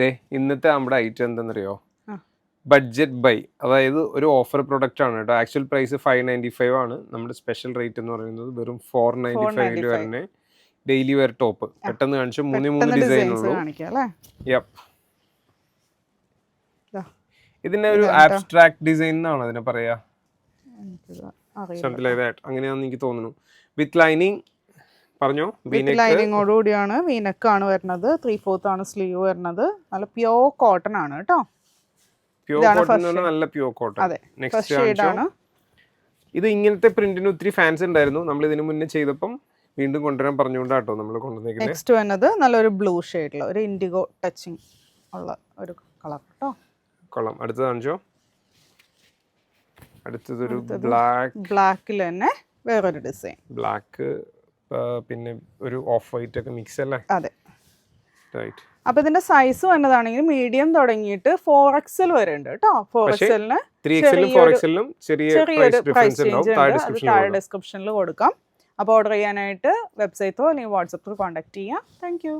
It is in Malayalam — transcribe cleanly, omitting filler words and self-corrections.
ദേ ഇന്നത്തെ നമ്മുടെ ഐറ്റം എന്താണെന്നറിയോ? ബഡ്ജറ്റ് ബൈ, അതായത് ഒരു ഓഫർ പ്രൊഡക്റ്റ് ആണ് കേട്ടോ. ആക്ച്വൽ പ്രൈസ് 595 ആണ്. നമ്മുടെ സ്പെഷ്യൽ റേറ്റ് എന്ന് പറയുന്നത് വെറും 495 വരുന്ന ഡെയിലി വെയർ ടോപ്പ്. പെട്ടെന്ന് കാണിച്ചു, 3 ഡിസൈൻ ഉള്ളൂ. ഇതിന്റെ ഒരു ആബ്സ്ട്രാക്ട് ഡിസൈൻ എന്നാണ് അതിനെ പറയാ, അങ്ങനെയാണെന്ന് എനിക്ക് തോന്നുന്നു. വിത്ത് ലൈനിങ് പറഞ്ഞോ, ലൈനിങ്ങോടുകൂടിയാണ്. വീനക്കാണ് വരുന്നത്. 3/4 ആണ് സ്ലീവ് വരുന്നത്. നല്ല പ്യോർ കോട്ടൺ ആണ് കേട്ടോ. പ്യോർ കോട്ടൺ നല്ല പ്യോർ കോട്ടൺ. നെക്സ്റ്റ് ഇത് ഇങ്ങനത്തെ പ്രിന്റിന് ഒത്തിരി ഫാൻസ് ഉണ്ടായിരുന്നു. നമ്മൾ ഇതിനു മുന്നേ ചെയ്തപ്പം വീണ്ടും കൊണ്ടുവരാൻ പറഞ്ഞുകൊണ്ടാട്ടോ നമ്മൾ കൊണ്ടുവന്നിരിക്കുന്നത്. നെക്സ്റ്റ് വരുന്നത് നല്ലൊരു ബ്ലൂ ഷെയ്ഡിലുള്ള ഒരു ഇൻഡിഗോ ടച്ചിങ് ഉള്ള ഒരു കളർ കേട്ടോ. കൊള്ളാം. അടുത്തത് കാണിച്ചോ. അടുത്തതൊരു ബ്ലാക്കിൽ തന്നെ വേറൊരു ഡിസൈൻ. ബ്ലാക്ക് പിന്നെ ഒരു ഓഫ് വൈറ്റ് ഒക്കെ മിക്സ് അല്ലേ? അതെ. അപ്പൊ ഇതിന്റെ സൈസ് വന്നതാണെങ്കിൽ മീഡിയം തുടങ്ങിയിട്ട് 4XL വരെ ഉണ്ട് കേട്ടോ. 4XL-ന് 3XL-ലും 4XL-ലും ചെറിയൊരു പ്രൈസ് ഉണ്ടാവും. താഴെ ഡിസ്ക്രിപ്ഷനിൽ കൊടുക്കാം. അപ്പോൾ ഓർഡർ ചെയ്യാനായിട്ട് വെബ്സൈറ്റോ അല്ലെങ്കിൽ വാട്സപ്പിൽ കോൺടാക്ട് ചെയ്യാം. Thank you.